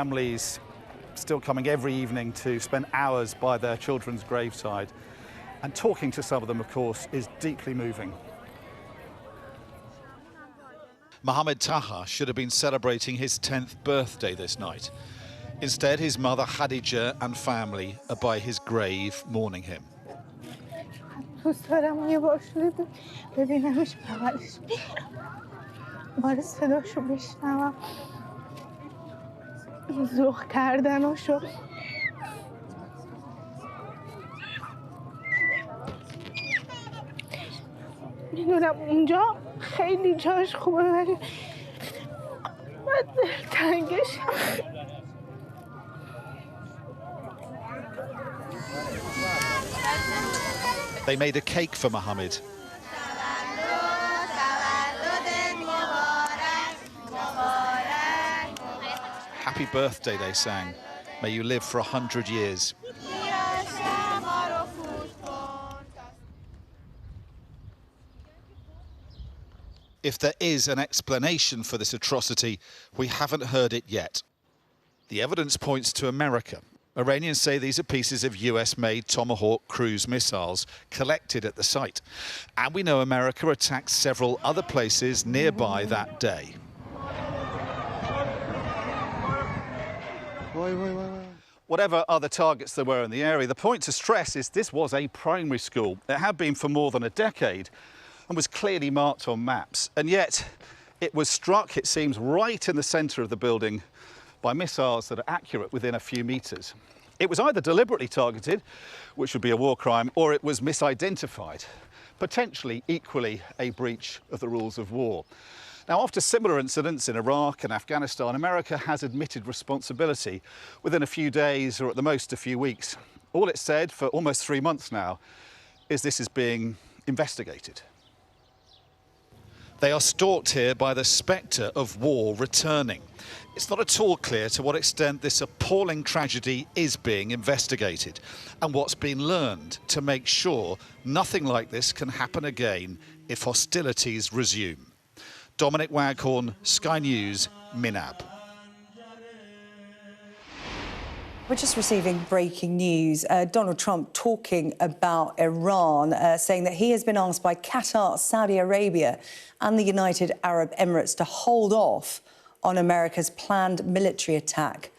Families still coming every evening to spend hours by their children's graveside. And talking to some of them, of course, is deeply moving. Mohammed Taha should have been celebrating his 10th birthday this night. Instead, his mother Khadija and family are by his grave mourning him. میدونم اونجا خیلی جاش خوبه ولی من دلتنگش. They made a cake for Mohammed. Happy birthday, they sang. May you live for 100 years. If there is an explanation for this atrocity, we haven't heard it yet. The evidence points to America. Iranians say these are pieces of US-made Tomahawk cruise missiles collected at the site. And we know America attacked several other places nearby that day. Whatever other targets there were in the area, the point to stress is this was a primary school. It had been for more than a decade and was clearly marked on maps. And yet it was struck, it seems, right in the centre of the building by missiles that are accurate within a few metres. It was either deliberately targeted, which would be a war crime, or it was misidentified, potentially equally a breach of the rules of war. Now, after similar incidents in Iraq and Afghanistan, America has admitted responsibility within a few days or at the most a few weeks. All it said for almost 3 months now is this is being investigated. They are stalked here by the spectre of war returning. It's not at all clear to what extent this appalling tragedy is being investigated and what's been learned to make sure nothing like this can happen again if hostilities resume. Dominic Waghorn, Sky News, Minab. We're just receiving breaking news. Donald Trump talking about Iran, saying that he has been asked by Qatar, Saudi Arabia and the United Arab Emirates to hold off on America's planned military attack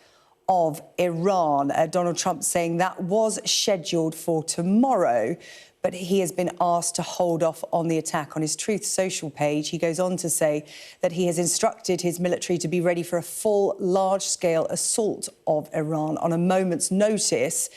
of Iran. Donald Trump saying that was scheduled for tomorrow, but he has been asked to hold off on the attack. On his Truth Social page, he goes on to say that he has instructed his military to be ready for a full, large-scale assault of Iran on a moment's notice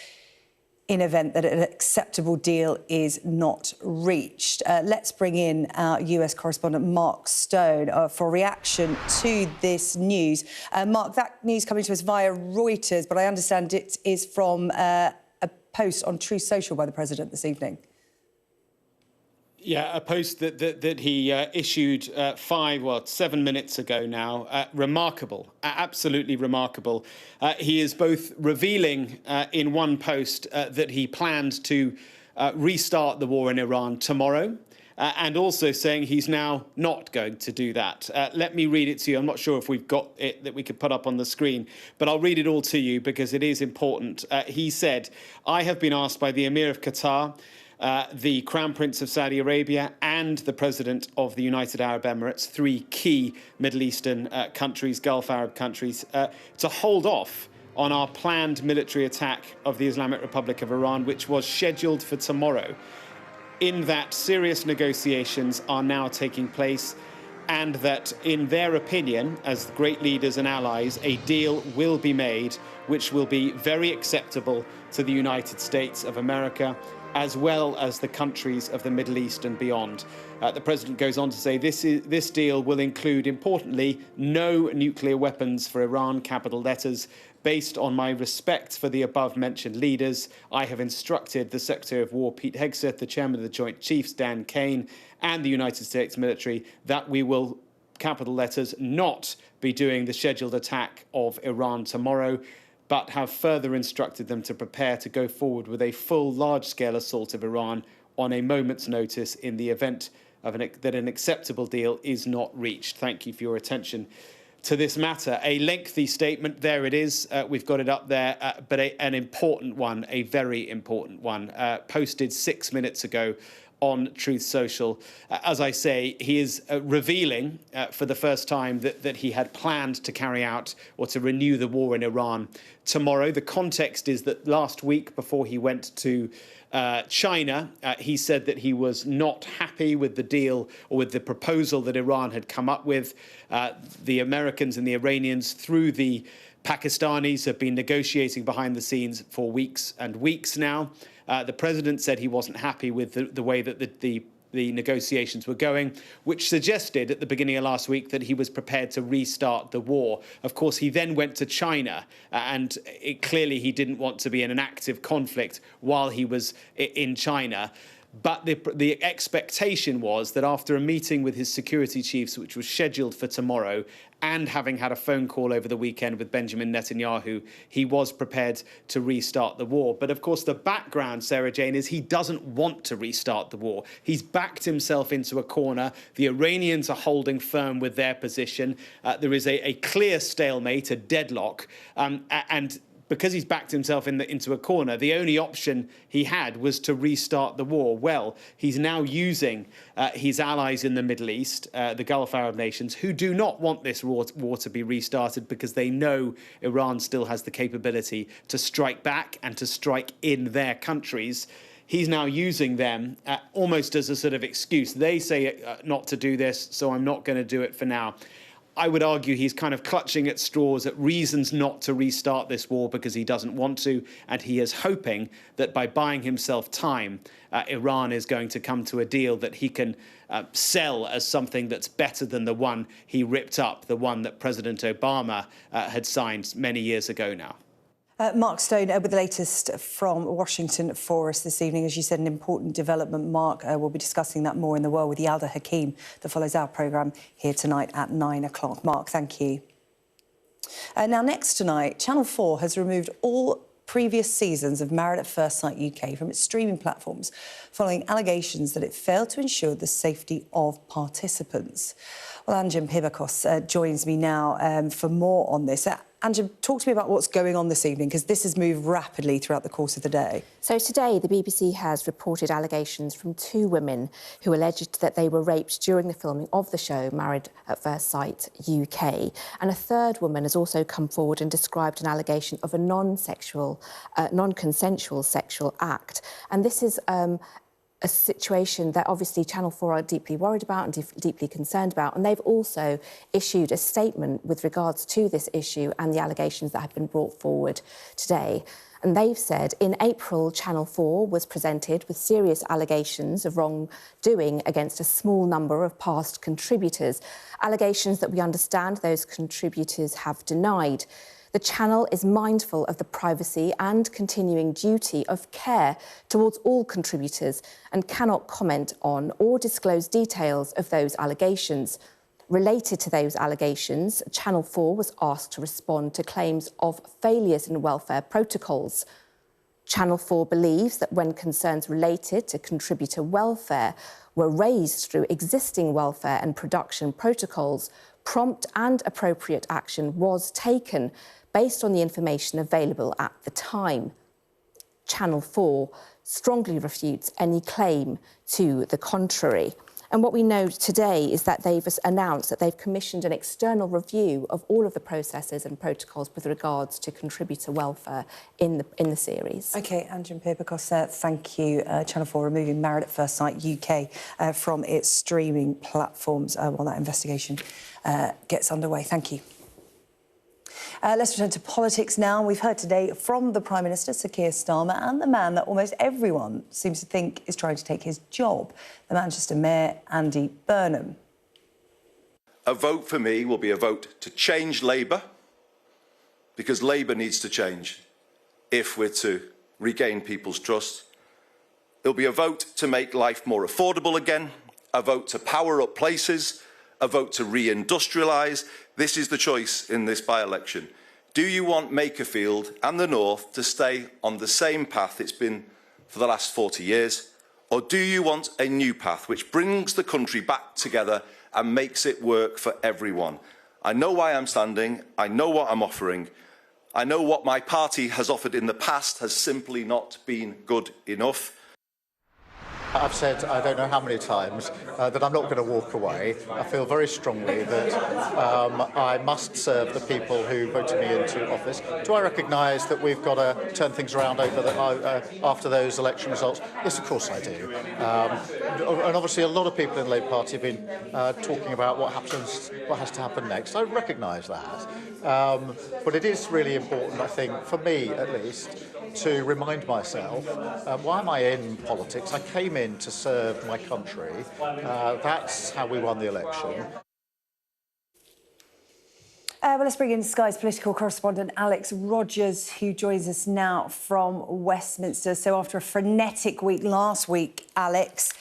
in event that an acceptable deal is not reached. Let's bring in our US correspondent, Mark Stone, for reaction to this news. Mark, that news coming to us via Reuters, but I understand it is from a post on Truth Social by the President this evening. Yeah, a post that he issued 7 minutes ago now. Remarkable, absolutely remarkable. He is both revealing in one post that he planned to restart the war in Iran tomorrow, and also saying he's now not going to do that. Let me read it to you. I'm not sure if we've got it that we could put up on the screen, but I'll read it all to you because it is important. He said, "I have been asked by the Emir of Qatar, the Crown Prince of Saudi Arabia and the President of the United Arab Emirates, 3 key Middle Eastern countries, Gulf Arab countries, to hold off on our planned military attack of the Islamic Republic of Iran, which was scheduled for tomorrow. In that serious negotiations are now taking place, and that, in their opinion, as great leaders and allies, a deal will be made which will be very acceptable to the United States of America, as well as the countries of the Middle East and beyond." The President goes on to say this deal will include, importantly, no nuclear weapons for Iran, capital letters. Based on my respect for the above-mentioned leaders, I have instructed the Secretary of War, Pete Hegseth, the Chairman of the Joint Chiefs, Dan Kane, and the United States military that we will, capital letters, not be doing the scheduled attack of Iran tomorrow, but have further instructed them to prepare to go forward with a full, large-scale assault of Iran on a moment's notice in the event of that an acceptable deal is not reached. Thank you for your attention to this matter. A lengthy statement, there it is, we've got it up there, but an important one, a very important one, posted 6 minutes ago on Truth Social. As I say, he is revealing for the first time that he had planned to carry out or to renew the war in Iran tomorrow. The context is that last week, before he went to China, he said that he was not happy with the deal or with the proposal that Iran had come up with. The Americans and the Iranians, through the Pakistanis, have been negotiating behind the scenes for weeks and weeks now. The president said he wasn't happy with the way that the negotiations were going, which suggested at the beginning of last week that he was prepared to restart the war. Of course, he then went to China, and clearly he didn't want to be in an active conflict while he was in China. But the expectation was that after a meeting with his security chiefs, which was scheduled for tomorrow, and having had a phone call over the weekend with Benjamin Netanyahu, he was prepared to restart the war. But of course, the background, Sarah-Jane, is he doesn't want to restart the war. He's backed himself into a corner. The Iranians are holding firm with their position. There is a clear stalemate, a deadlock, and because he's backed himself into a corner, the only option he had was to restart the war. Well, he's now using his allies in the Middle East, the Gulf Arab nations, who do not want this war to be restarted because they know Iran still has the capability to strike back and to strike in their countries. He's now using them almost as a sort of excuse. They say not to do this, so I'm not going to do it for now. I would argue he's kind of clutching at straws, at reasons not to restart this war because he doesn't want to, and he is hoping that by buying himself time, Iran is going to come to a deal that he can sell as something that's better than the one he ripped up, the one that President Obama had signed many years ago now. Mark Stone with the latest from Washington for us this evening. As you said, an important development. Mark, we'll be discussing that more in The World with Yalda Hakim that follows our programme here tonight at 9 o'clock. Mark, thank you. Now, next tonight, Channel 4 has removed all previous seasons of Married at First Sight UK from its streaming platforms following allegations that it failed to ensure the safety of participants. Well, Anjem Pibakos joins me now for more on this. Anjem, talk to me about what's going on this evening, because this has moved rapidly throughout the course of the day. So today, the BBC has reported allegations from 2 women who alleged that they were raped during the filming of the show Married at First Sight UK. And a 3rd woman has also come forward and described an allegation of a non-consensual sexual act. And this is a situation that obviously Channel 4 are deeply worried about and deeply concerned about. And they've also issued a statement with regards to this issue and the allegations that have been brought forward today. And they've said in April, Channel 4 was presented with serious allegations of wrongdoing against a small number of past contributors, allegations that we understand those contributors have denied. The channel is mindful of the privacy and continuing duty of care towards all contributors and cannot comment on or disclose details of those allegations. Related to those allegations, Channel 4 was asked to respond to claims of failures in welfare protocols. Channel 4 believes that when concerns related to contributor welfare were raised through existing welfare and production protocols, prompt and appropriate action was taken based on the information available at the time. Channel 4 strongly refutes any claim to the contrary. And what we know today is that they've announced that they've commissioned an external review of all of the processes and protocols with regards to contributor welfare in the series. OK, Anjem Pibakos, thank you. Channel 4 removing Married at First Sight UK from its streaming platforms while that investigation gets underway. Thank you. Let's return to politics now. We've heard today from the Prime Minister, Sir Keir Starmer, and the man that almost everyone seems to think is trying to take his job, the Manchester Mayor, Andy Burnham. A vote for me will be a vote to change Labour, because Labour needs to change if we're to regain people's trust. It'll be a vote to make life more affordable again, a vote to power up places, a vote to re-industrialise. This is the choice in this by-election. Do you want Makerfield and the North to stay on the same path it's been for the last 40 years? Or do you want a new path which brings the country back together and makes it work for everyone? I know why I'm standing. I know what I'm offering. I know what my party has offered in the past has simply not been good enough. I've said, I don't know how many times, that I'm not going to walk away. I feel very strongly that I must serve the people who voted me into office. Do I recognise that we've got to turn things around after those election results? Yes, of course I do. And obviously a lot of people in the Labour Party have been talking about what has to happen next. I recognise that. But it is really important, I think, for me at least, to remind myself, why am I in politics? I came in to serve my country. That's how we won the election. Well, let's bring in Sky's political correspondent Alex Rogers, who joins us now from Westminster. So after a frenetic week last week, Alex,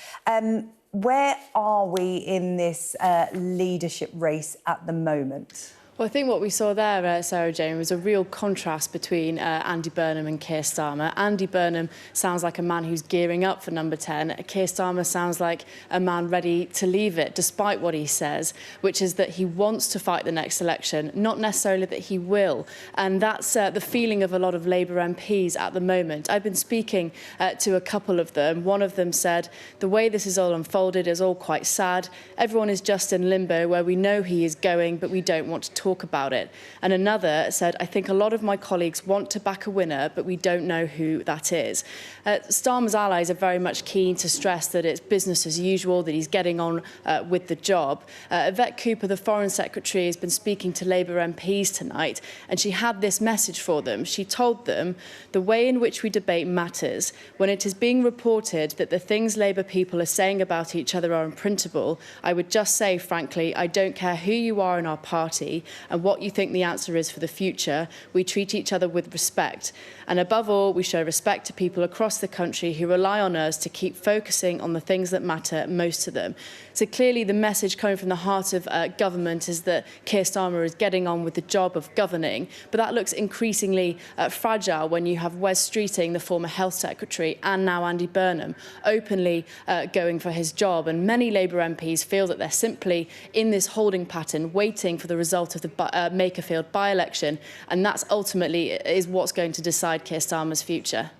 where are we in this leadership race at the moment? Well, I think what we saw there, Sarah-Jane, was a real contrast between Andy Burnham and Keir Starmer. Andy Burnham sounds like a man who's gearing up for number 10. Keir Starmer sounds like a man ready to leave it, despite what he says, which is that he wants to fight the next election, not necessarily that he will. And that's the feeling of a lot of Labour MPs at the moment. I've been speaking to a couple of them. One of them said, the way this is all unfolded is all quite sad. Everyone is just in limbo where we know he is going, but we don't want to talk about it. And another said, I think a lot of my colleagues want to back a winner, but we don't know who that is. Starmer's allies are very much keen to stress that it's business as usual, that he's getting on with the job. Yvette Cooper, the Foreign Secretary, has been speaking to Labour MPs tonight, and she had this message for them. She told them, the way in which we debate matters. When it is being reported that the things Labour people are saying about each other are unprintable, I would just say, frankly, I don't care who you are in our party and what you think the answer is for the future. We treat each other with respect. And above all, we show respect to people across the country who rely on us to keep focusing on the things that matter most to them. So clearly the message coming from the heart of government is that Keir Starmer is getting on with the job of governing, but that looks increasingly fragile when you have Wes Streeting, the former Health Secretary, and now Andy Burnham openly going for his job. And many Labour MPs feel that they're simply in this holding pattern, waiting for the result of the Makerfield by-election, and that's ultimately is what's going to decide Keir Starmer's future.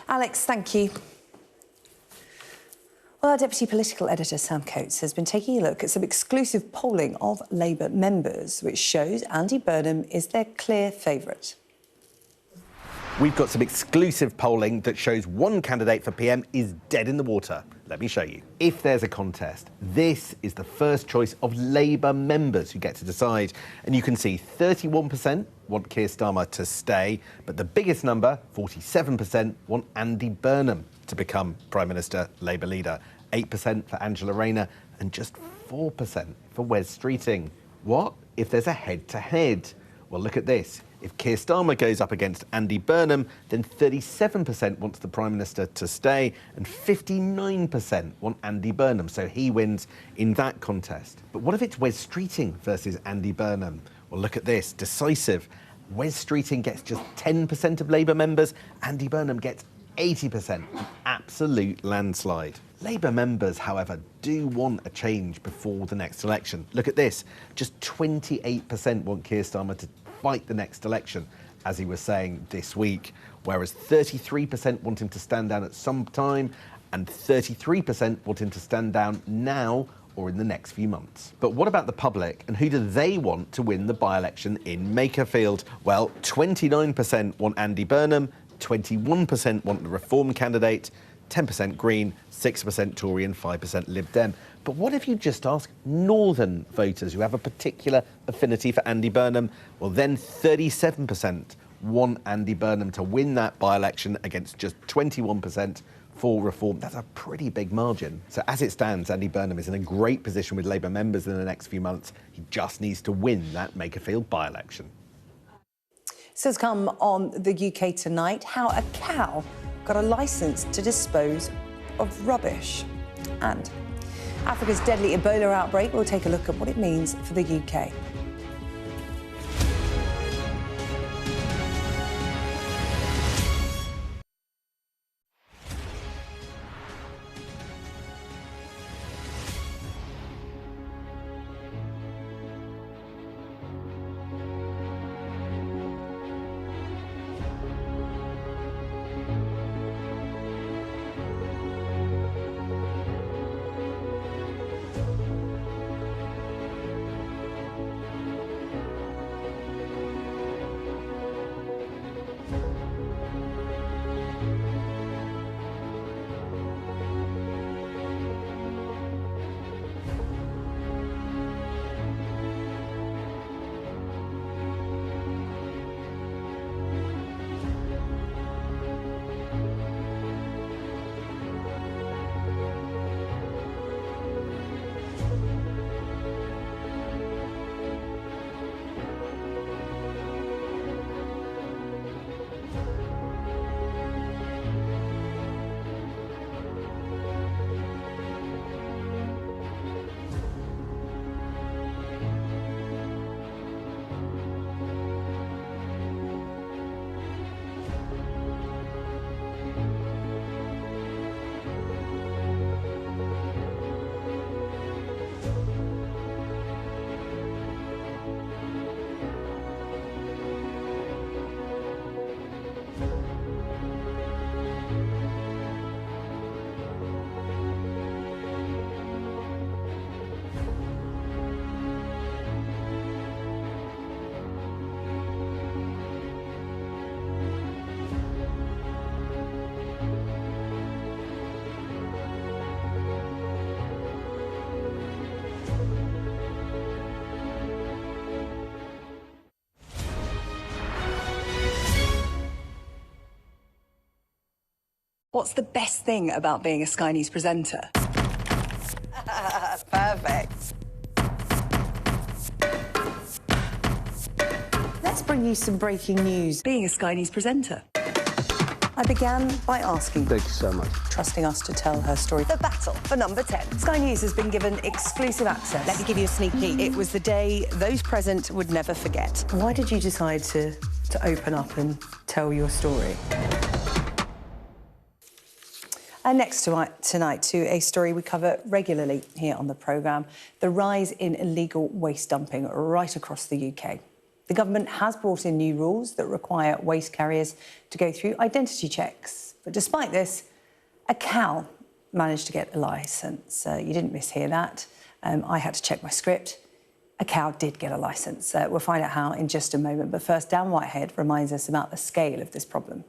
Alex, thank you. Well, our Deputy Political Editor, Sam Coates, has been taking a look at some exclusive polling of Labour members, which shows Andy Burnham is their clear favourite. We've got some exclusive polling that shows one candidate for PM is dead in the water. Let me show you. If there's a contest, this is the first choice of Labour members who get to decide. And you can see 31% want Keir Starmer to stay, but the biggest number, 47%, want Andy Burnham to become Prime Minister, Labour leader. 8% for Angela Rayner and just 4% for Wes Streeting. What if there's a head-to-head? Well, look at this. If Keir Starmer goes up against Andy Burnham, then 37% wants the Prime Minister to stay and 59% want Andy Burnham, so he wins in that contest. But what if it's Wes Streeting versus Andy Burnham? Well, look at this, decisive. Wes Streeting gets just 10% of Labour members, Andy Burnham gets 80%, an absolute landslide. Labour members, however, do want a change before the next election. Look at this, just 28% want Keir Starmer to fight the next election, as he was saying this week, whereas 33% want him to stand down at some time and 33% want him to stand down now or in the next few months. But what about the public, and who do they want to win the by-election in Makerfield? Well, 29% want Andy Burnham, 21% want the Reform candidate, 10% Green, 6% Tory and 5% Lib Dem. But what if you just ask northern voters who have a particular affinity for Andy Burnham? Well, then 37% want Andy Burnham to win that by-election against just 21% for Reform. That's a pretty big margin. So as it stands, Andy Burnham is in a great position with Labour members in the next few months. He just needs to win that Makerfield by-election. So it's come on the UK tonight, how a cow got a licence to dispose of rubbish. And Africa's deadly Ebola outbreak. We'll take a look at what it means for the UK. What's the best thing about being a Sky News presenter? Perfect. Let's bring you some breaking news. Being a Sky News presenter. I began by asking... Thank you so much. ...trusting us to tell her story. The battle for number 10. Sky News has been given exclusive access. Let me give you a sneak peek. It was the day those present would never forget. Why did you decide to open up and tell your story? And next tonight to a story we cover regularly here on the programme, the rise in illegal waste dumping right across the UK. The government has brought in new rules that require waste carriers to go through identity checks. But despite this, a cow managed to get a licence. You didn't mishear that. I had to check my script. A cow did get a licence. We'll find out how in just a moment. But first, Dan Whitehead reminds us about the scale of this problem.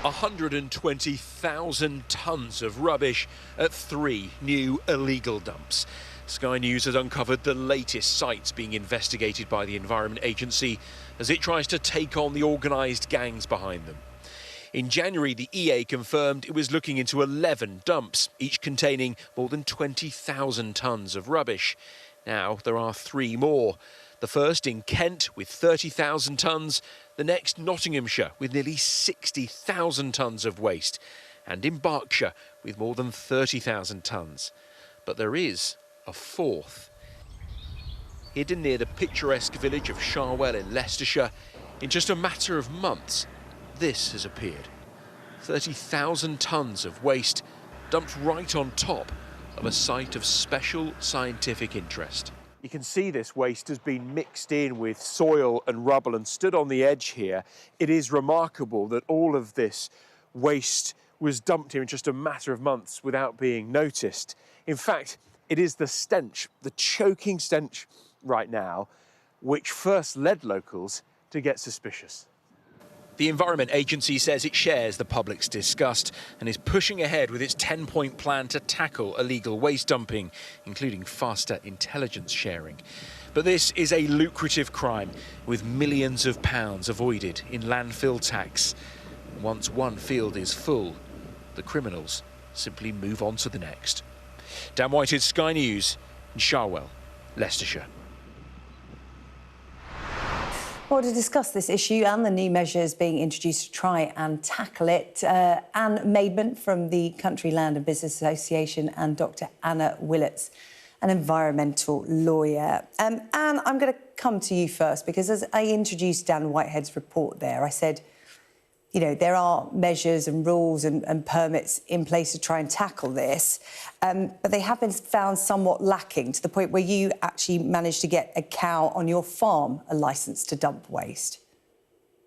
120,000 tonnes of rubbish at 3 new illegal dumps. Sky News has uncovered the latest sites being investigated by the Environment Agency as it tries to take on the organised gangs behind them. In January, the EA confirmed it was looking into 11 dumps, each containing more than 20,000 tonnes of rubbish. Now there are 3 more. The first in Kent with 30,000 tonnes, the next Nottinghamshire with nearly 60,000 tonnes of waste, and in Berkshire with more than 30,000 tonnes. But there is a 4th. Hidden near the picturesque village of Sharwell in Leicestershire, in just a matter of months, this has appeared. 30,000 tonnes of waste dumped right on top of a site of special scientific interest. You can see this waste has been mixed in with soil and rubble and stood on the edge here. It is remarkable that all of this waste was dumped here in just a matter of months without being noticed. In fact, it is the stench, the choking stench right now, which first led locals to get suspicious. The Environment Agency says it shares the public's disgust and is pushing ahead with its 10-point plan to tackle illegal waste dumping, including faster intelligence sharing. But this is a lucrative crime with millions of pounds avoided in landfill tax. Once one field is full, the criminals simply move on to the next. Dan Whitehead, Sky News, in Sharwell, Leicestershire. Well, to discuss this issue and the new measures being introduced to try and tackle it, Anne Maidment from the Country Land and Business Association and Dr Anna Willets, an environmental lawyer. Anne, I'm going to come to you first because as I introduced Dan Whitehead's report there, I said, you know, there are measures and rules and permits in place to try and tackle this, but they have been found somewhat lacking to the point where you actually managed to get a cow on your farm a licence to dump waste.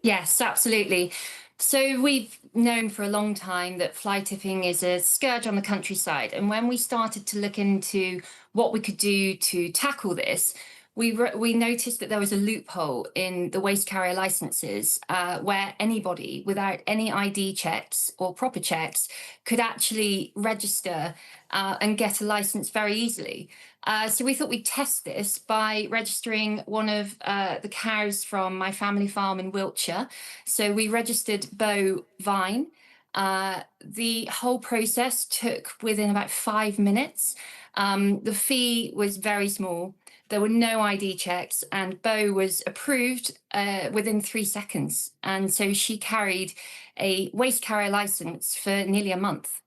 Yes, absolutely. So we've known for a long time that fly tipping is a scourge on the countryside. And when we started to look into what we could do to tackle this, we noticed that there was a loophole in the waste carrier licenses where anybody without any ID checks or proper checks could actually register and get a license very easily. So we thought we'd test this by registering one of the cows from my family farm in Wiltshire. So we registered Beau Vine. The whole process took within about 5 minutes. The fee was very small. There were no ID checks and Beau was approved within 3 seconds. And so she carried a waste carrier licence for nearly a month.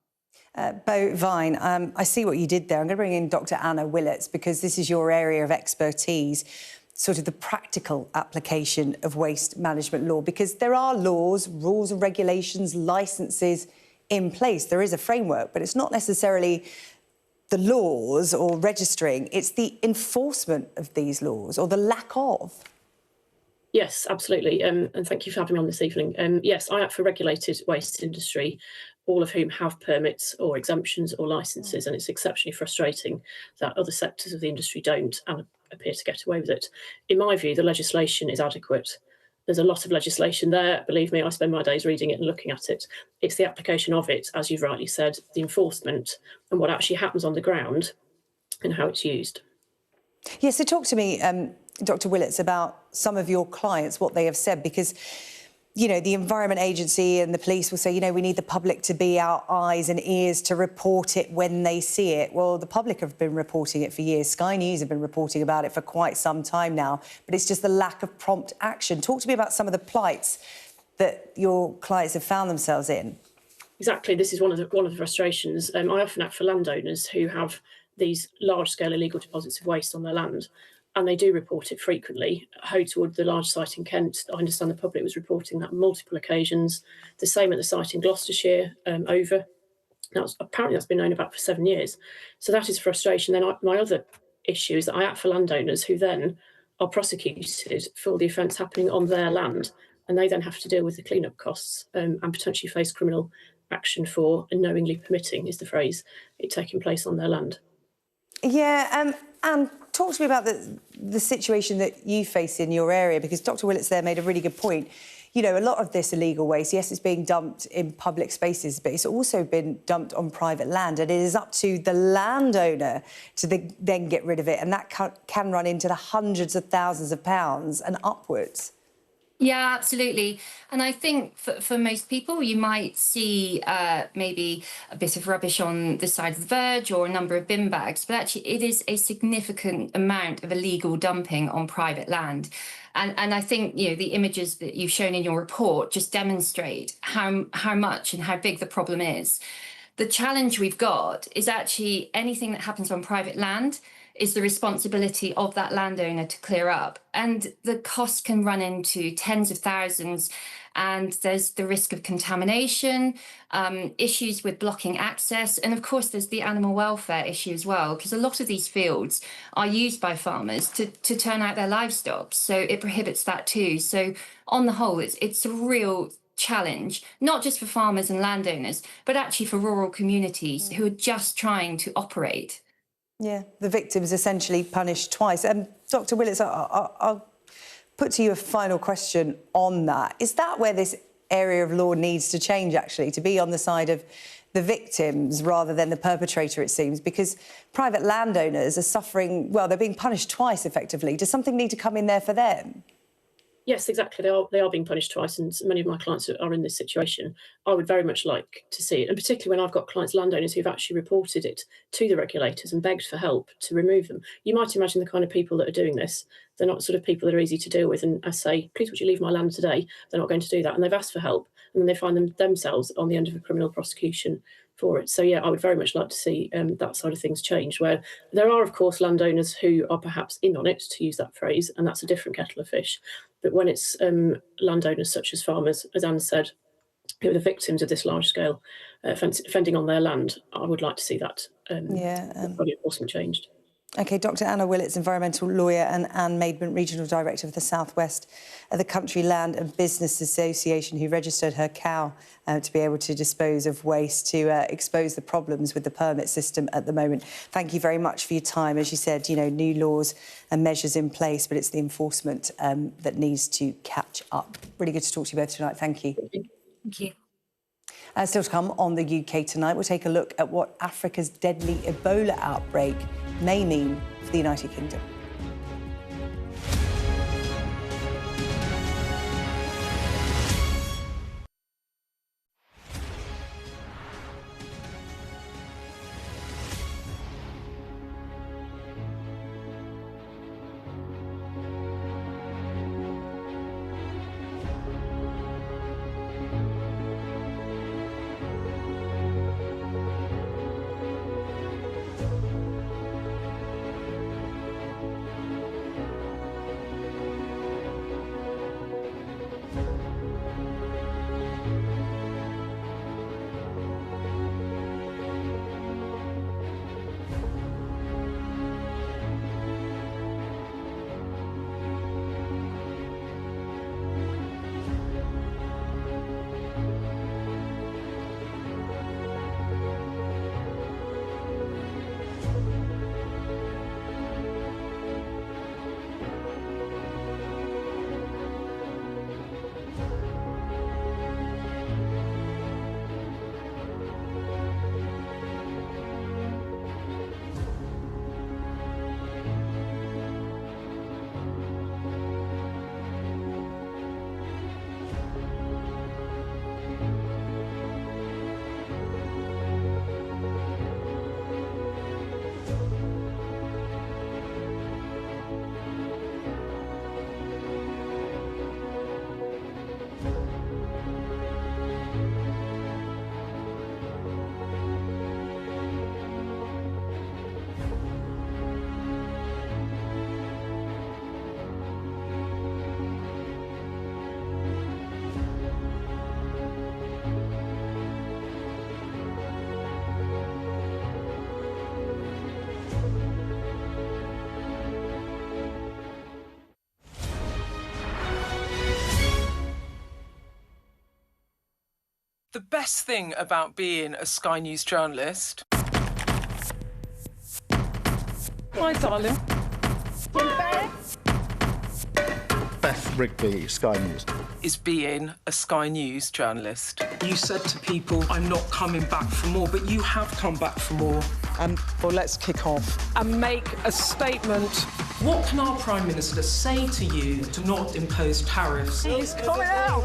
Beau Vine, I see what you did there. I'm going to bring in Dr Anna Willets because this is your area of expertise, sort of the practical application of waste management law, because there are laws, rules and regulations, licences in place. There is a framework, but it's not necessarily the laws or registering, it's the enforcement of these laws or the lack of. Yes, absolutely. And thank you for having me on this evening. Yes, I act for regulated waste industry, all of whom have permits or exemptions or licences, and it's exceptionally frustrating that other sectors of the industry don't and appear to get away with it. In my view, the legislation is adequate. There's a lot of legislation there. Believe me, I spend my days reading it and looking at it. It's the application of it, as you've rightly said, the enforcement and what actually happens on the ground and how it's used. Yeah, so talk to me, Dr Willets, about some of your clients, what they have said, because you know, the Environment Agency and the police will say, you know, we need the public to be our eyes and ears to report it when they see it. Well, the public have been reporting it for years. Sky News have been reporting about it for quite some time now, but it's just the lack of prompt action. Talk to me about some of the plights that your clients have found themselves in. Exactly. This is one of the frustrations. I often act for landowners who have these large-scale illegal deposits of waste on their land, and they do report it frequently. Hoadwood, the large site in Kent, I understand the public was reporting that on multiple occasions. The same at the site in Gloucestershire, over. Now, apparently that's been known about for 7 years. So that is frustration. Then my other issue is that I act for landowners who then are prosecuted for the offence happening on their land, and they then have to deal with the clean-up costs and potentially face criminal action for unknowingly permitting, is the phrase, it taking place on their land. Yeah, and talk to me about the situation that you face in your area, because Dr Willits there made a really good point. You know, a lot of this illegal waste, yes, it's being dumped in public spaces, but it's also been dumped on private land, and it is up to the landowner to then get rid of it, and that can run into the hundreds of thousands of pounds and upwards. Yeah, absolutely. And I think for most people, you might see maybe a bit of rubbish on the side of the verge or a number of bin bags, but actually it is a significant amount of illegal dumping on private land. And I think, you know, the images that you've shown in your report just demonstrate how much and how big the problem is. The challenge we've got is actually anything that happens on private land is the responsibility of that landowner to clear up. And the cost can run into tens of thousands, and there's the risk of contamination, issues with blocking access, and of course there's the animal welfare issue as well, because a lot of these fields are used by farmers to turn out their livestock, so it prohibits that too. So on the whole, it's a real challenge, not just for farmers and landowners, but actually for rural communities who are just trying to operate. Yeah, the victims essentially punished twice. Dr Willits, I'll put to you a final question on that. Is that where this area of law needs to change, actually, to be on the side of the victims rather than the perpetrator, it seems? Because private landowners are suffering, well, they're being punished twice, effectively. Does something need to come in there for them? Yes, exactly. They are being punished twice, and many of my clients are in this situation. I would very much like to see it, and particularly when I've got clients, landowners, who've actually reported it to the regulators and begged for help to remove them. You might imagine the kind of people that are doing this. They're not sort of people that are easy to deal with, and I say, please, would you leave my land today? They're not going to do that, and they've asked for help, and then they find themselves on the end of a criminal prosecution for it. So, yeah, I would very much like to see that side of things change, where there are, of course, landowners who are perhaps in on it, to use that phrase, and that's a different kettle of fish. But when it's landowners such as farmers, as Anne said, who are the victims of this large-scale offending on their land, I would like to see that body enforcement changed. OK, Dr Anna Willits, environmental lawyer, and Anne Maidment, Regional Director of the South West of the Country Land and Business Association, who registered her cow to be able to dispose of waste, to expose the problems with the permit system at the moment. Thank you very much for your time. As you said, you know, new laws and measures in place, but it's the enforcement that needs to catch up. Really good to talk to you both tonight. Thank you. Thank you. Still to come on the UK tonight, we'll take a look at what Africa's deadly Ebola outbreak may mean for the United Kingdom. The best thing about being a Sky News journalist... Hi, darling. Beth Rigby, Sky News. ...is being a Sky News journalist. You said to people, I'm not coming back for more, but you have come back for more. Well, let's kick off and make a statement. What can our Prime Minister say to you to not impose tariffs? He's coming out!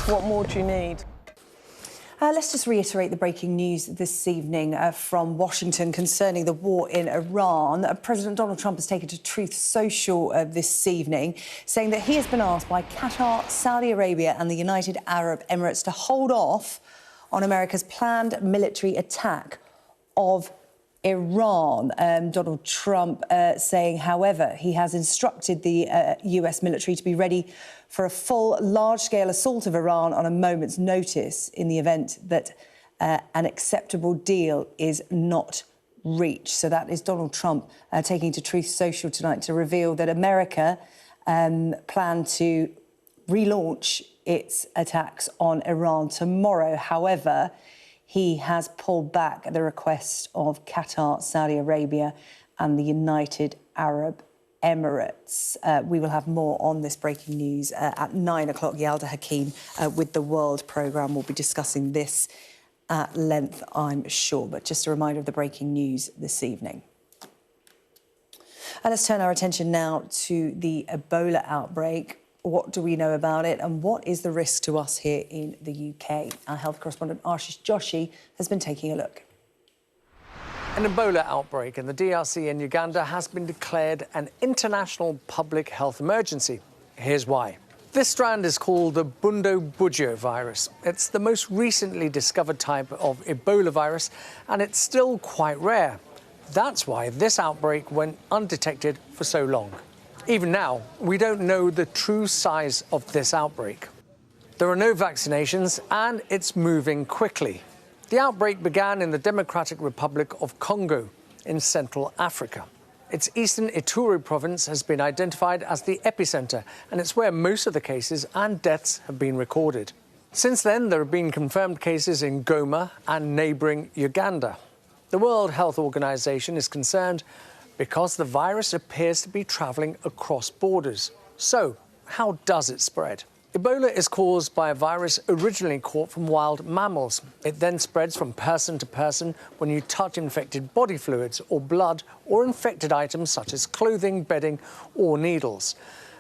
What more do you need? Let's just reiterate the breaking news this evening from Washington concerning the war in Iran. President Donald Trump has taken to Truth Social this evening, saying that he has been asked by Qatar, Saudi Arabia and the United Arab Emirates to hold off on America's planned military attack of Iran. Donald Trump saying, however, he has instructed the US military to be ready for a full, large-scale assault of Iran on a moment's notice in the event that an acceptable deal is not reached. So that is Donald Trump taking to Truth Social tonight to reveal that America plan to relaunch its attacks on Iran tomorrow. However, he has pulled back at the request of Qatar, Saudi Arabia and the United Arab Emirates. We will have more on this breaking news at 9 o'clock. Yalda Hakim with the World programme will be discussing this at length, I'm sure. But just a reminder of the breaking news this evening. Let's turn our attention now to the Ebola outbreak. What do we know about it and what is the risk to us here in the UK? Our health correspondent Ashish Joshi has been taking a look. An Ebola outbreak in the DRC and Uganda has been declared an international public health emergency. Here's why. This strand is called the Bundibugyo virus. It's the most recently discovered type of Ebola virus and it's still quite rare. That's why this outbreak went undetected for so long. Even now, we don't know the true size of this outbreak. There are no vaccinations and it's moving quickly. The outbreak began in the Democratic Republic of Congo in Central Africa. Its eastern Ituri province has been identified as the epicenter, and it's where most of the cases and deaths have been recorded. Since then, there have been confirmed cases in Goma and neighbouring Uganda. The World Health Organization is concerned because the virus appears to be travelling across borders. So, how does it spread? Ebola is caused by a virus originally caught from wild mammals. It then spreads from person to person when you touch infected body fluids or blood or infected items such as clothing, bedding or needles.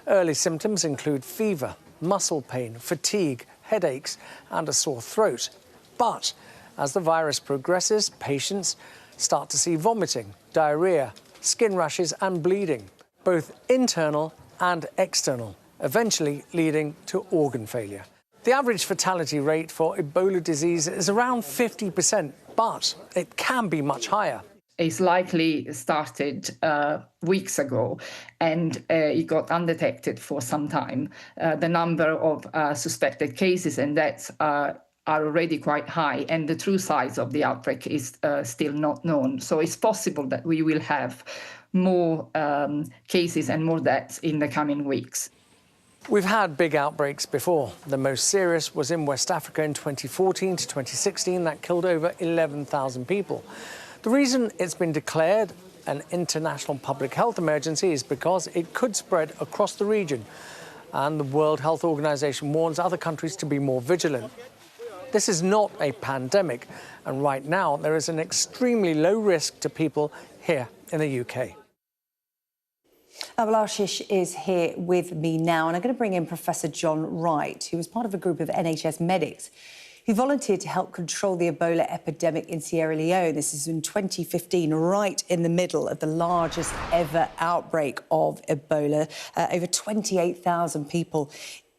Early symptoms include fever, muscle pain, fatigue, headaches and a sore throat. But as the virus progresses, patients start to see vomiting, diarrhoea, skin rashes and bleeding, both internal and external, eventually leading to organ failure. The average fatality rate for Ebola disease is around 50%, but it can be much higher. It's likely started weeks ago and it got undetected for some time. The number of suspected cases and deaths are already quite high, and the true size of the outbreak is still not known. So it's possible that we will have more cases and more deaths in the coming weeks. We've had big outbreaks before. The most serious was in West Africa in 2014 to 2016. That killed over 11,000 people. The reason it's been declared an international public health emergency is because it could spread across the region. And the World Health Organization warns other countries to be more vigilant. This is not a pandemic, and right now there is an extremely low risk to people here in the UK. Well, Ashish is here with me now, and I'm going to bring in Professor John Wright, who was part of a group of NHS medics who volunteered to help control the Ebola epidemic in Sierra Leone. This is in 2015, right in the middle of the largest ever outbreak of Ebola. Over 28,000 people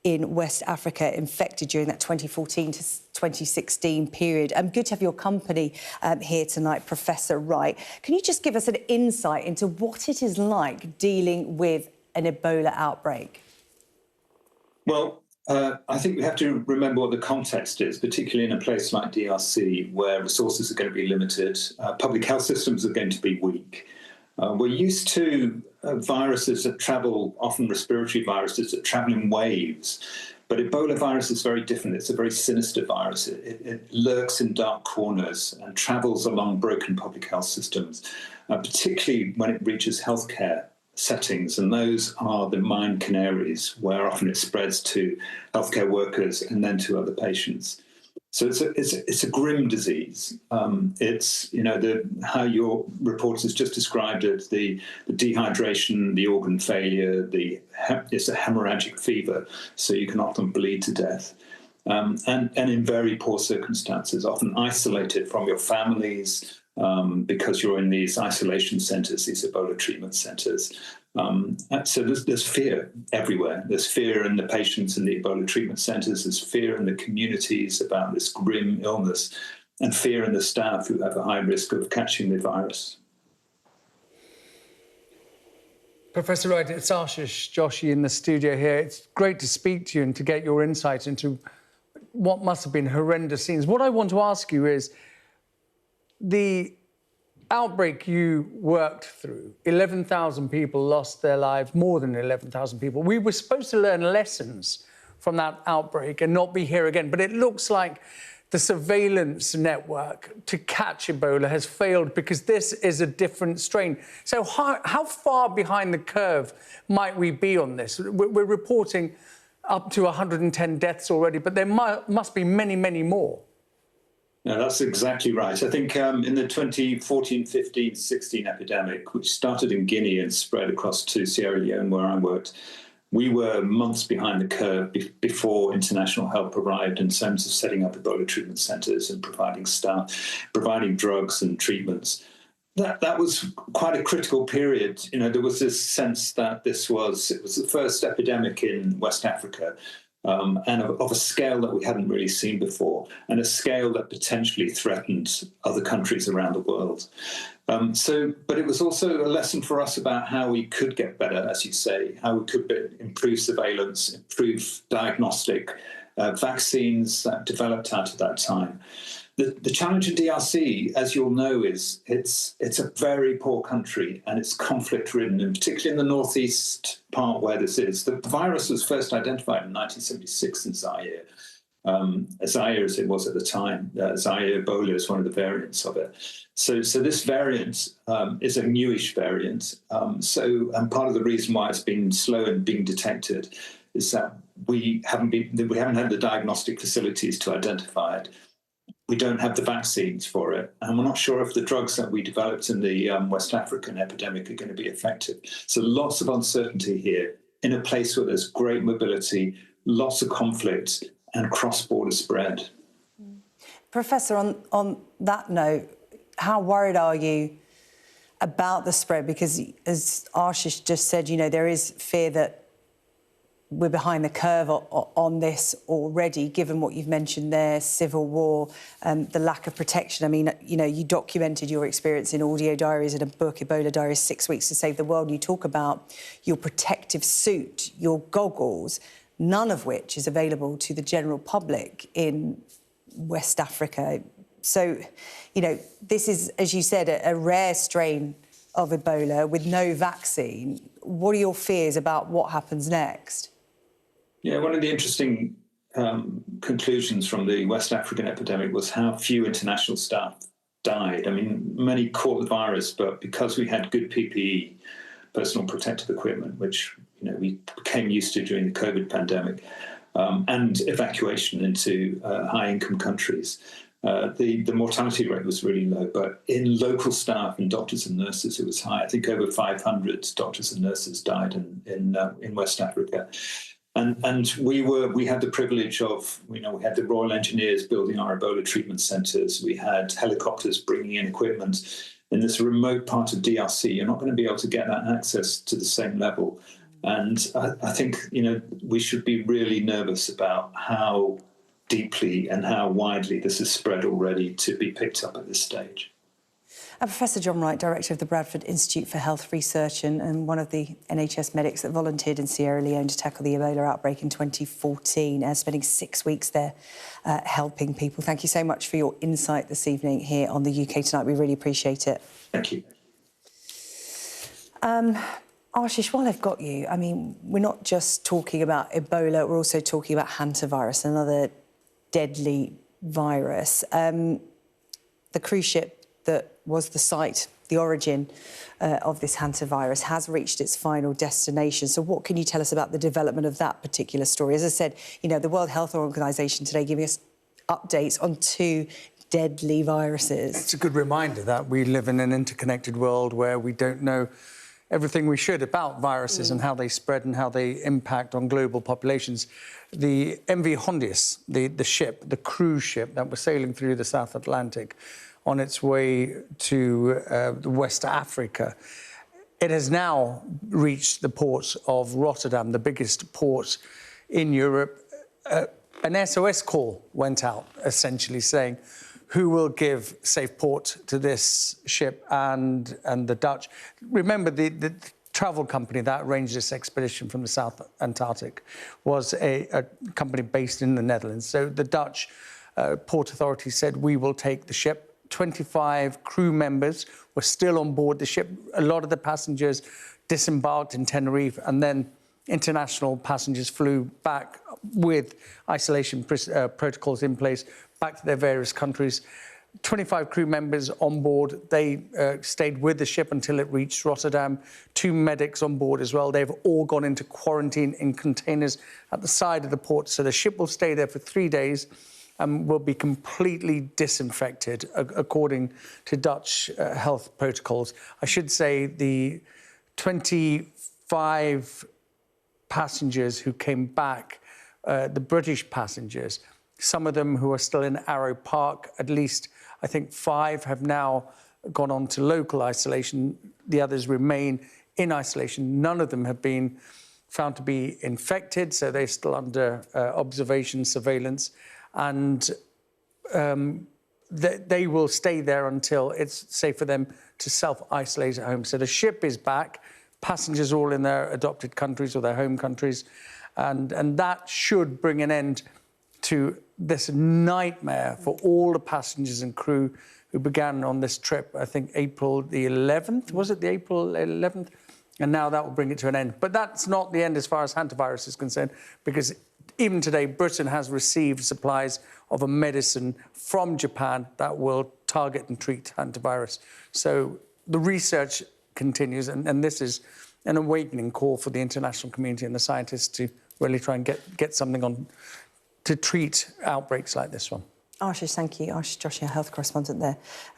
in West Africa infected during that 2014 to 2016 period. Good to have your company here tonight, Professor Wright. Can you just give us an insight into what it is like dealing with an Ebola outbreak? Well, I think we have to remember what the context is, particularly in a place like DRC, where resources are going to be limited, public health systems are going to be weak. We're used to viruses that travel, often respiratory viruses that travel in waves. But Ebola virus is very different. It's a very sinister virus. It lurks in dark corners and travels along broken public health systems, particularly when it reaches healthcare settings. And those are the mine canaries where often it spreads to healthcare workers and then to other patients. So it's a grim disease. It's, you know, how your report has just described it, the dehydration, the organ failure, it's a hemorrhagic fever, so you can often bleed to death. And in very poor circumstances, often isolated from your families, because you're in these isolation centres, these Ebola treatment centres. So there's fear everywhere. There's fear in the patients in the Ebola treatment centres. There's fear in the communities about this grim illness, and fear in the staff who have a high risk of catching the virus. Professor Wright, it's Ashish Joshi in the studio here. It's great to speak to you and to get your insight into what must have been horrendous scenes. What I want to ask you is, the outbreak you worked through, 11,000 people lost their lives, more than 11,000 people. We were supposed to learn lessons from that outbreak and not be here again, but it looks like the surveillance network to catch Ebola has failed because this is a different strain. So how far behind the curve might we be on this? We're reporting up to 110 deaths already, but there must be many, many more. No, that's exactly right. I think in the 2014, 15, 16 epidemic, which started in Guinea and spread across to Sierra Leone, where I worked, we were months behind the curve before international help arrived in terms of setting up Ebola treatment centres and providing staff, providing drugs and treatments. That was quite a critical period. You know, there was this sense that it was the first epidemic in West Africa, and of a scale that we hadn't really seen before, and a scale that potentially threatened other countries around the world. But it was also a lesson for us about how we could get better, as you say, how we could improve surveillance, improve diagnostic, vaccines that developed out of that time. The challenge in DRC, as you'll know, is it's a very poor country and it's conflict-ridden, and particularly in the northeast part where this is. The virus was first identified in 1976 in Zaire. Zaire, as it was at the time, Zaire Ebola is one of the variants of it. So this variant is a newish variant. And part of the reason why it's been slow in being detected is that we haven't had the diagnostic facilities to identify it. We don't have the vaccines for it, and we're not sure if the drugs that we developed in the West African epidemic are going to be effective. So lots of uncertainty here in a place where there's great mobility, lots of conflict and cross-border spread. Professor, on that note, how worried are you about the spread? Because as Ashish just said, you know, there is fear that we're behind the curve on this already, given what you've mentioned there, civil war, the lack of protection. I mean, you know, you documented your experience in audio diaries in a book, Ebola Diaries, 6 Weeks to Save the World. You talk about your protective suit, your goggles, none of which is available to the general public in West Africa. So, you know, this is, as you said, a rare strain of Ebola with no vaccine. What are your fears about what happens next? Yeah, one of the interesting conclusions from the West African epidemic was how few international staff died. I mean, many caught the virus, but because we had good PPE, personal protective equipment, which, you know, we became used to during the COVID pandemic, and evacuation into high-income countries, the mortality rate was really low. But in local staff and doctors and nurses, it was high. I think over 500 doctors and nurses died in West Africa. And we had the privilege of, you know, we had the Royal Engineers building our Ebola treatment centres. We had helicopters bringing in equipment. In this remote part of DRC, you're not going to be able to get that access to the same level. And I think, you know, we should be really nervous about how deeply and how widely this is spread already to be picked up at this stage. Professor John Wright, Director of the Bradford Institute for Health Research and one of the NHS medics that volunteered in Sierra Leone to tackle the Ebola outbreak in 2014, spending 6 weeks there helping people. Thank you so much for your insight this evening here on the UK Tonight. We really appreciate it. Thank you. Ashish, while I've got you, I mean, we're not just talking about Ebola, we're also talking about hantavirus, another deadly virus. The cruise ship that was the site, the origin of this hantavirus has reached its final destination. So what can you tell us about the development of that particular story? As I said, you know, the World Health Organization today giving us updates on 2 deadly viruses. It's a good reminder that we live in an interconnected world where we don't know everything we should about viruses and how they spread and how they impact on global populations. The MV Hondius, the ship, the cruise ship that was sailing through the South Atlantic on its way to West Africa, it has now reached the port of Rotterdam, the biggest port in Europe. An SOS call went out, essentially saying, who will give safe port to this ship and the Dutch. Remember, the travel company that arranged this expedition from the South Antarctic was a company based in the Netherlands. So the Dutch port authority said, we will take the ship. 25 crew members were still on board the ship. A lot of the passengers disembarked in Tenerife, and then international passengers flew back with isolation protocols in place back to their various countries. 25 crew members on board. They stayed with the ship until it reached Rotterdam. 2 medics on board as well. They've all gone into quarantine in containers at the side of the port. So the ship will stay there for 3 days and will be completely disinfected according to Dutch health protocols. I should say the 25 passengers who came back, the British passengers, some of them who are still in Arrow Park, at least, I think 5 have now gone on to local isolation. The others remain in isolation. None of them have been found to be infected, so they're still under observation, surveillance, and they will stay there until it's safe for them to self-isolate at home. So the ship is back, passengers all in their adopted countries or their home countries, and that should bring an end to this nightmare for all the passengers and crew who began on this trip, I think April the 11th, was it the April 11th? And now that will bring it to an end. But that's not the end as far as hantavirus is concerned, because even today, Britain has received supplies of a medicine from Japan that will target and treat hantavirus. So the research continues, and this is an awakening call for the international community and the scientists to really try and get something on to treat outbreaks like this one. Ashish, thank you. Ashish Joshi, our health correspondent there.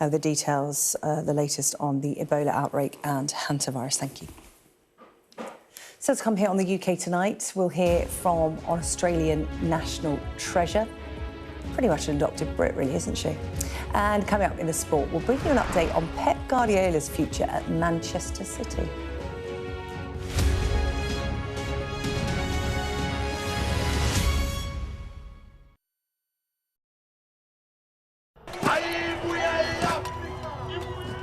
The details, the latest on the Ebola outbreak and hantavirus. Thank you. So to come here on the UK tonight, we'll hear from Australian national treasure. Pretty much an adopted Brit, really, isn't she? And coming up in the sport, we'll bring you an update on Pep Guardiola's future at Manchester City.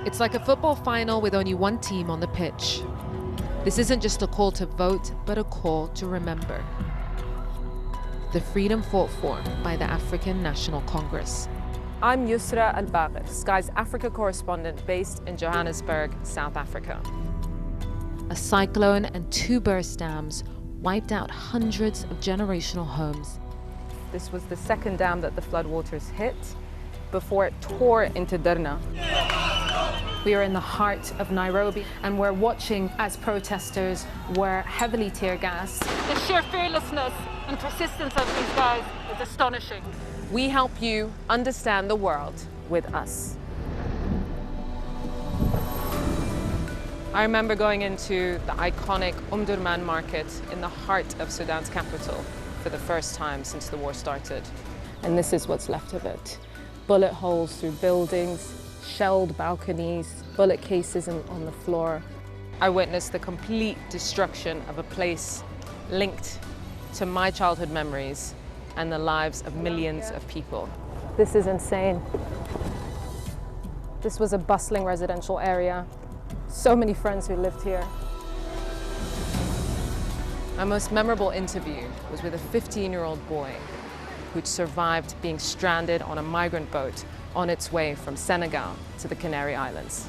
It's like a football final with only one team on the pitch. This isn't just a call to vote, but a call to remember. The freedom fought for by the African National Congress. I'm Yusra Al-Bagher, Sky's Africa correspondent based in Johannesburg, South Africa. A cyclone and 2 burst dams wiped out hundreds of generational homes. This was the second dam that the floodwaters hit before it tore into Derna. We are in the heart of Nairobi, and we're watching as protesters were heavily tear gassed. The sheer fearlessness and persistence of these guys is astonishing. We help you understand the world with us. I remember going into the iconic Omdurman market in the heart of Sudan's capital for the first time since the war started. And this is what's left of it. Bullet holes through buildings, shelled balconies, bullet cases on the floor. I witnessed the complete destruction of a place linked to my childhood memories and the lives of millions of people. This is insane. This was a bustling residential area. So many friends who lived here. My most memorable interview was with a 15-year-old boy who'd survived being stranded on a migrant boat on its way from Senegal to the Canary Islands.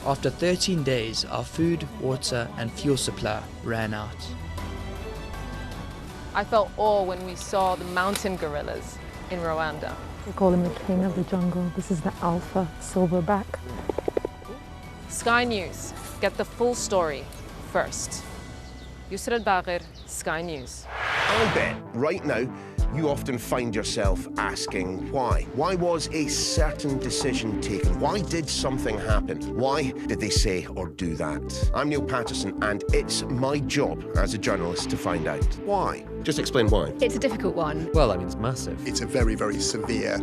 After 13 days, our food, water and fuel supply ran out. I felt awe when we saw the mountain gorillas in Rwanda. They call him the king of the jungle. This is the alpha silverback. Sky News, get the full story first. Yusra Bagher, Sky News. I bet right now you often find yourself asking why. Why was a certain decision taken? Why did something happen? Why did they say or do that? I'm Neil Patterson, and it's my job as a journalist to find out why. Just explain why. It's a difficult one. Well, I mean, it's massive. It's a very, very severe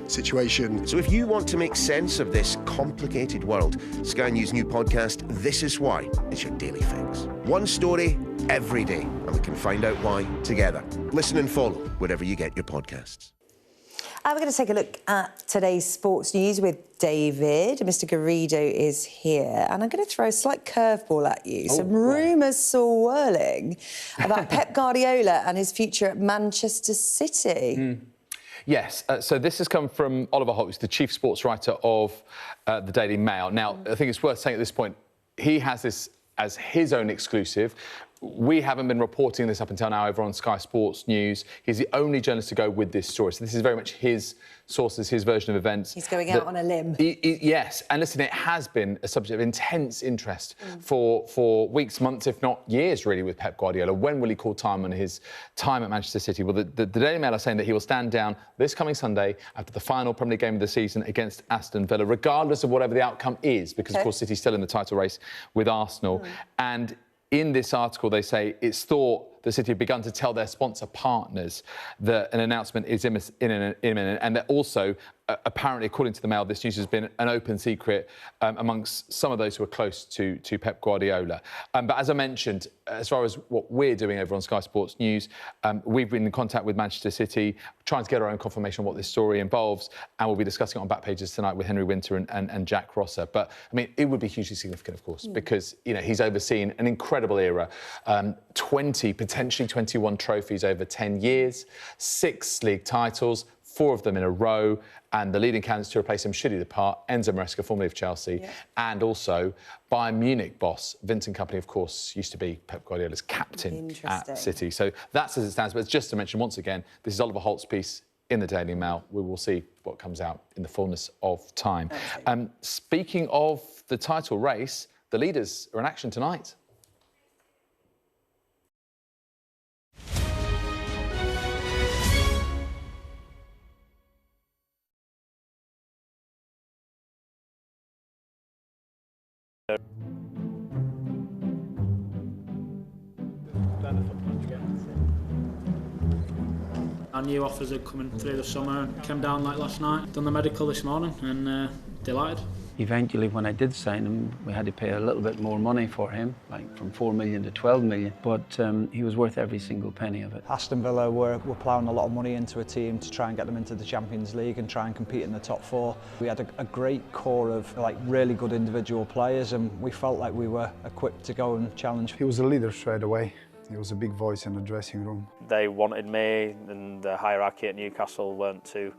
situation. So if you want to make sense of this complicated world, Sky News' new podcast, This Is Why, is your daily fix. One story every day, and we can find out why together. Listen and follow wherever you get your podcasts. We're going to take a look at today's sports news with David. Mr. Garrido is here, and I'm going to throw a slight curveball at you. Some rumours swirling about Pep Guardiola and his future at Manchester City. Yes, so this has come from Oliver Holt, who's the chief sports writer of the Daily Mail. Now, I think it's worth saying at this point, he has this as his own exclusive. We haven't been reporting this up until now over on Sky Sports News. He's the only journalist to go with this story. So this is very much his sources, his version of events. He's going out on a limb. Yes, and listen, it has been a subject of intense interest for weeks, months, if not years, really, with Pep Guardiola. When will he call time on his time at Manchester City? Well, the Daily Mail are saying that he will stand down this coming Sunday after the final Premier League game of the season against Aston Villa, regardless of whatever the outcome is, because, of course, City's still in the title race with Arsenal. And in this article, they say it's thought the City have begun to tell their sponsor partners that an announcement is imminent, and that also, apparently, according to the Mail, this news has been an open secret amongst some of those who are close to Pep Guardiola. But as I mentioned, as far as what we're doing over on Sky Sports News, we've been in contact with Manchester City, trying to get our own confirmation on what this story involves, and we'll be discussing it on Backpages tonight with Henry Winter and Jack Rosser. But, I mean, it would be hugely significant, of course, because, you know, he's overseen an incredible era, 20, potentially 21 trophies over 10 years, 6 league titles, 4 of them in a row, and the leading candidates to replace him should he depart, Enzo Maresca, formerly of Chelsea, and also Bayern Munich boss, Vincent Kompany, of course, used to be Pep Guardiola's captain at City. So that's as it stands. But just to mention once again, this is Oliver Holt's piece in the Daily Mail. We will see what comes out in the fullness of time. Speaking of the title race, the leaders are in action tonight. Our new offers are coming through the summer. Came down like last night, done the medical this morning, and delighted. Eventually, when I did sign him, we had to pay a little bit more money for him, like from 4 million to 12 million, but he was worth every single penny of it. Aston Villa were ploughing a lot of money into a team to try and get them into the Champions League and try and compete in the top 4. We had a great core of like really good individual players, and we felt like we were equipped to go and challenge. He was a leader straight away. He was a big voice in the dressing room. They wanted me, and the hierarchy at Newcastle weren't too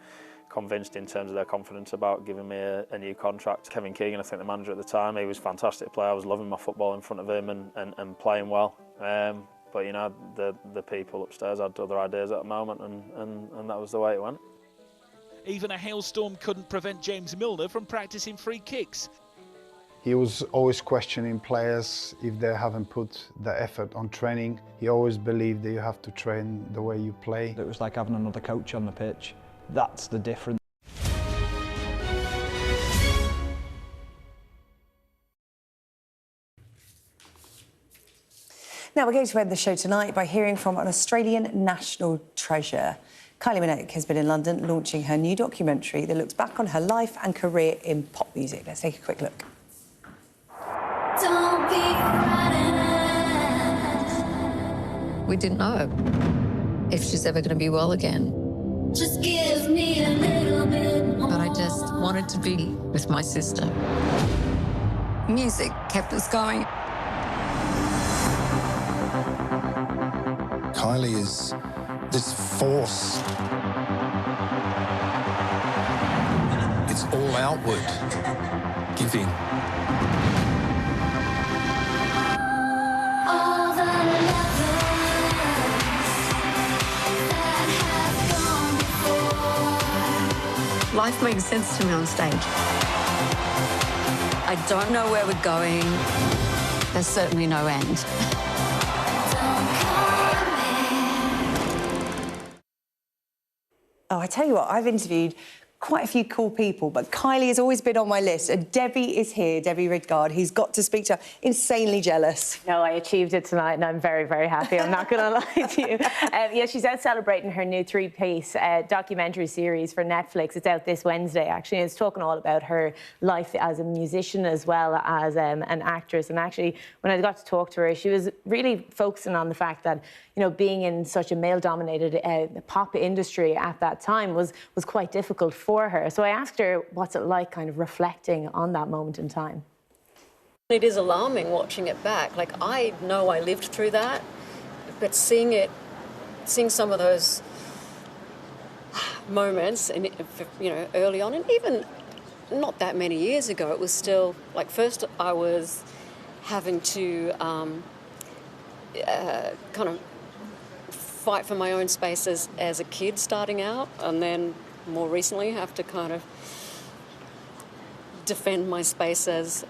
convinced in terms of their confidence about giving me a new contract. Kevin Keegan, I think the manager at the time, he was a fantastic player. I was loving my football in front of him and playing well. But you know, the people upstairs had other ideas at the moment, and that was the way it went. Even a hailstorm couldn't prevent James Milner from practicing free kicks. He was always questioning players if they haven't put the effort on training. He always believed that you have to train the way you play. It was like having another coach on the pitch. That's the difference. Now we're going to end the show tonight by hearing from an Australian national treasure. Kylie Minogue has been in London launching her new documentary that looks back on her life and career in pop music. Let's take a quick look. Don't be frightened. We didn't know if she's ever going to be well again. Just give me a little bit more. But I just wanted to be with my sister. Music kept us going. Kylie is this force. It's all outward, giving. Life makes sense to me on stage. I don't know where we're going. There's certainly no end. Oh, I tell you what, I've interviewed quite a few cool people, but Kylie has always been on my list, and Debbie is here, Debbie Ridgard, who's got to speak to her. Insanely jealous. No, I achieved it tonight, and I'm very, very happy. I'm not going to lie to you. Yeah, she's out celebrating her new three-piece documentary series for Netflix. It's out this Wednesday, actually, and it's talking all about her life as a musician as well as an actress. And actually, when I got to talk to her, she was really focusing on the fact that, you know, being in such a male-dominated pop industry at that time was quite difficult for her. So I asked her what's it like kind of reflecting on that moment in time. It is alarming watching it back. Like, I know I lived through that, but seeing some of those moments, and you know, early on, and even not that many years ago, it was still like, first I was having to kind of fight for my own space as a kid starting out, and then more recently have to kind of defend my space as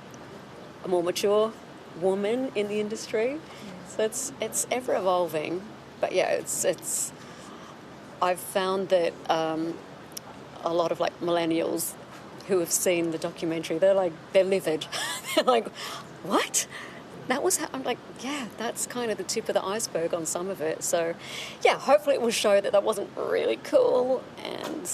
a more mature woman in the industry. So it's ever evolving, but yeah, it's I've found that a lot of like millennials who have seen the documentary, they're livid. They're like, what? That was I'm like, yeah, that's kind of the tip of the iceberg on some of it. So, yeah, hopefully it will show that wasn't really cool and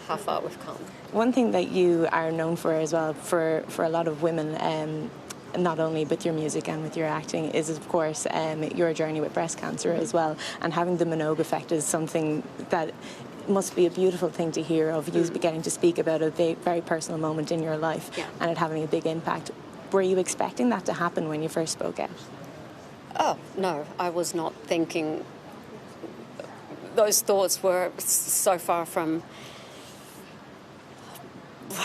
how far we've come. One thing that you are known for as well, for a lot of women, not only with your music and with your acting, is of course your journey with breast cancer as well. And having the Minogue effect is something that must be a beautiful thing to hear, of you getting to speak about a very personal moment in your life, and it having a big impact. Were you expecting that to happen when you first spoke out? Oh, no, I was not thinking. Those thoughts were so far from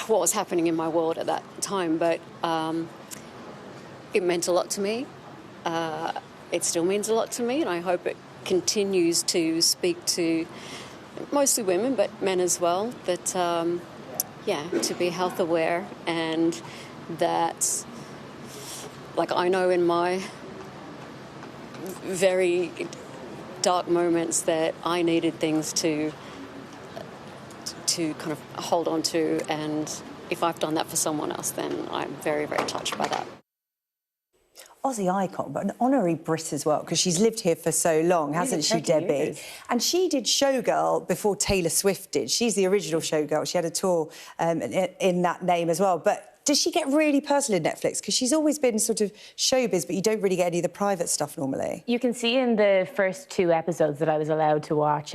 what was happening in my world at that time, but it meant a lot to me. It still means a lot to me, and I hope it continues to speak to mostly women, but men as well, that, yeah, to be health aware, and that, like, I know in my very dark moments that I needed things to kind of hold on to, and if I've done that for someone else, then I'm very, very touched by that. Aussie icon, but an honorary Brit as well, because she's lived here for so long, hasn't she, Debbie? Years. And she did Showgirl before Taylor Swift did. She's the original Showgirl. She had a tour in that name as well. But does she get really personal in Netflix? Because she's always been sort of showbiz, but you don't really get any of the private stuff normally. You can see in the first 2 episodes that I was allowed to watch,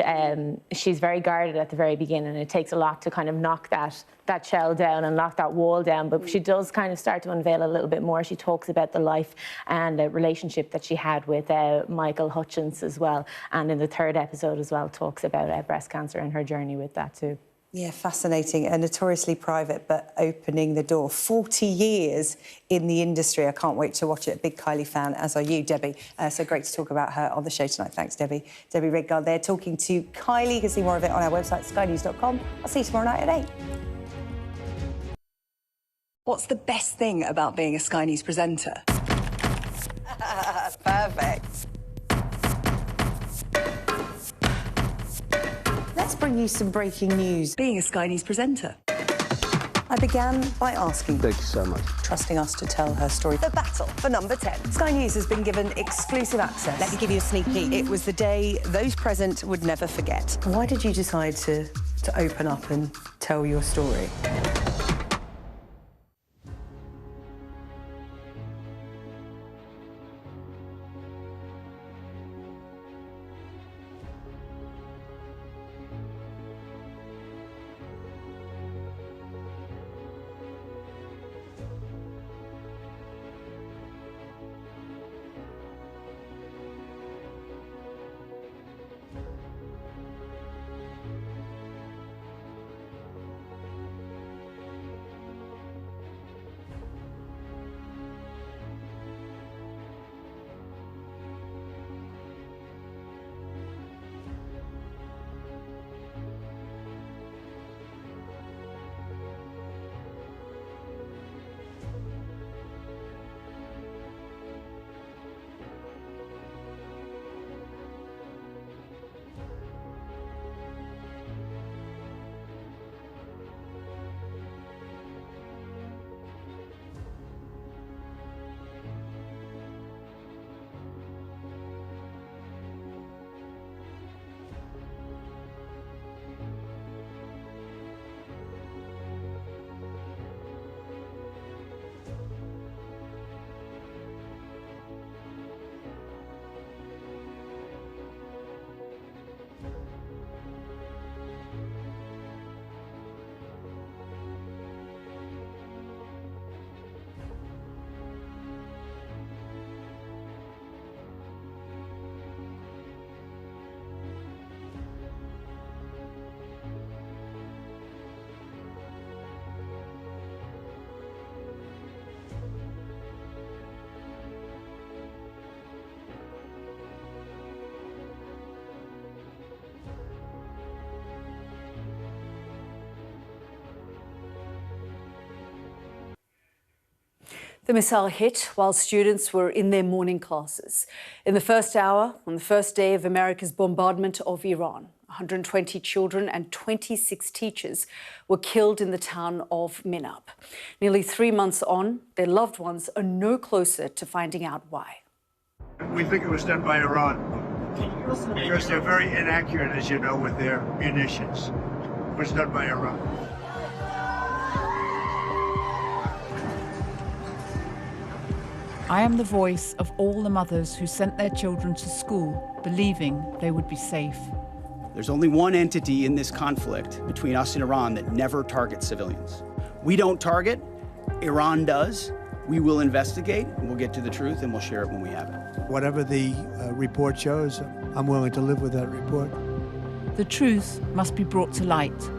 she's very guarded at the very beginning, and it takes a lot to kind of knock that shell down and knock that wall down, but she does kind of start to unveil a little bit more. She talks about the life and the relationship that she had with Michael Hutchins as well, and in the 3rd episode as well talks about breast cancer and her journey with that too. Yeah, fascinating and notoriously private, but opening the door. 40 years in the industry. I can't wait to watch it. Big Kylie fan, as are you, Debbie. So great to talk about her on the show tonight. Thanks, Debbie. Debbie Ridgard there talking to Kylie. You can see more of it on our website, skynews.com. I'll see you tomorrow night at 8. What's the best thing about being a Sky News presenter? Perfect. Let's bring you some breaking news. Being a Sky News presenter. I began by asking... Thank you so much. ...trusting us to tell her story. The battle for number 10. Sky News has been given exclusive access. Let me give you a sneak peek. It was the day those present would never forget. Why did you decide to open up and tell your story? The missile hit while students were in their morning classes. In the first hour, on the first day of America's bombardment of Iran, 120 children and 26 teachers were killed in the town of Minab. Nearly 3 months on, their loved ones are no closer to finding out why. We think it was done by Iran because they're very inaccurate, as you know, with their munitions. It was done by Iran. I am the voice of all the mothers who sent their children to school, believing they would be safe. There's only one entity in this conflict between us and Iran that never targets civilians. We don't target, Iran does. We will investigate, and we'll get to the truth, and we'll share it when we have it. Whatever the report shows, I'm willing to live with that report. The truth must be brought to light,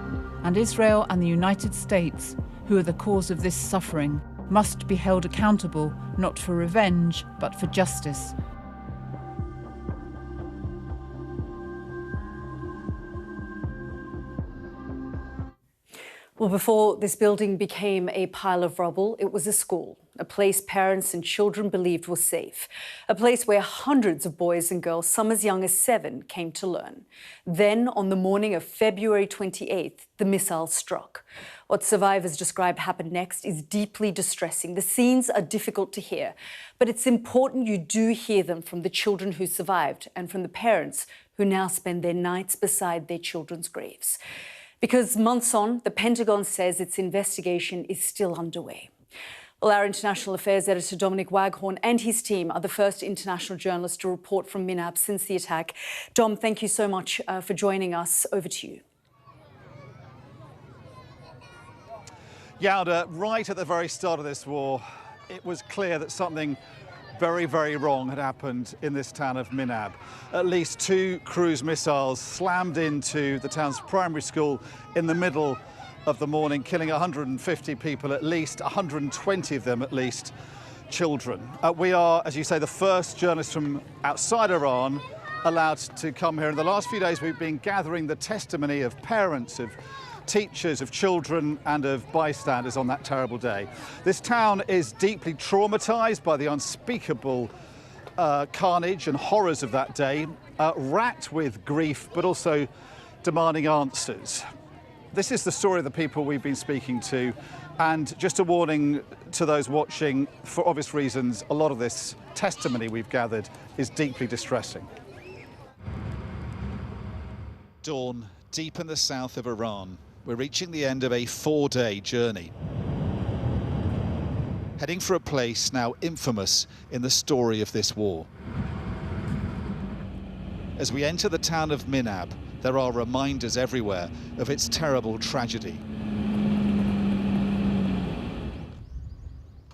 and Israel and the United States, who are the cause of this suffering, must be held accountable, not for revenge, but for justice. Well, before this building became a pile of rubble, it was a school, a place parents and children believed was safe, a place where hundreds of boys and girls, some as young as 7, came to learn. Then, on the morning of February 28th, the missile struck. What survivors describe happened next is deeply distressing. The scenes are difficult to hear, but it's important you do hear them from the children who survived and from the parents who now spend their nights beside their children's graves. Because months on, the Pentagon says its investigation is still underway. Well, our international affairs editor, Dominic Waghorn, and his team are the first international journalists to report from Minab since the attack. Dom, thank you so much for joining us. Over to you. Yauda, right at the very start of this war, it was clear that something very, very wrong had happened in this town of Minab. At least 2 cruise missiles slammed into the town's primary school in the middle of the morning, killing 150 people, at least 120 of them, at least, children. We are, as you say, the first journalists from outside Iran allowed to come here. In the last few days, we've been gathering the testimony of parents, of teachers, of children and of bystanders on that terrible day. This town is deeply traumatized by the unspeakable carnage and horrors of that day, racked with grief, but also demanding answers. This is the story of the people we've been speaking to, and just a warning to those watching, for obvious reasons, a lot of this testimony we've gathered is deeply distressing. Dawn, deep in the south of Iran. We're reaching the end of a 4-day journey. Heading for a place now infamous in the story of this war. As we enter the town of Minab, there are reminders everywhere of its terrible tragedy.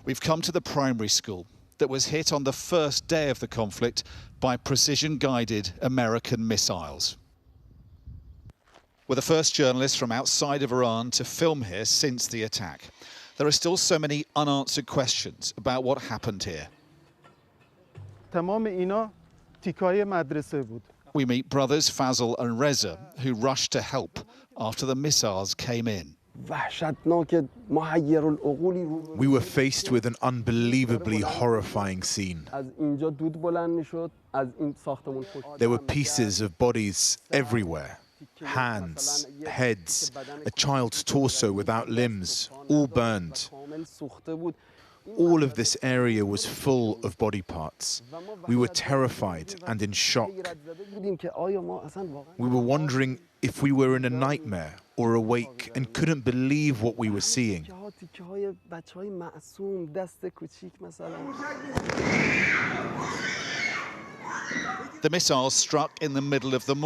We've come to the primary school that was hit on the first day of the conflict by precision-guided American missiles. We're the first journalists from outside of Iran to film here since the attack. There are still so many unanswered questions about what happened here. We meet brothers Fazl and Reza, who rushed to help after the missiles came in. We were faced with an unbelievably horrifying scene. There were pieces of bodies everywhere. Hands, heads, a child's torso without limbs, all burned. All of this area was full of body parts. We were terrified and in shock. We were wondering if we were in a nightmare or awake and couldn't believe what we were seeing. The missiles struck in the middle of the morning.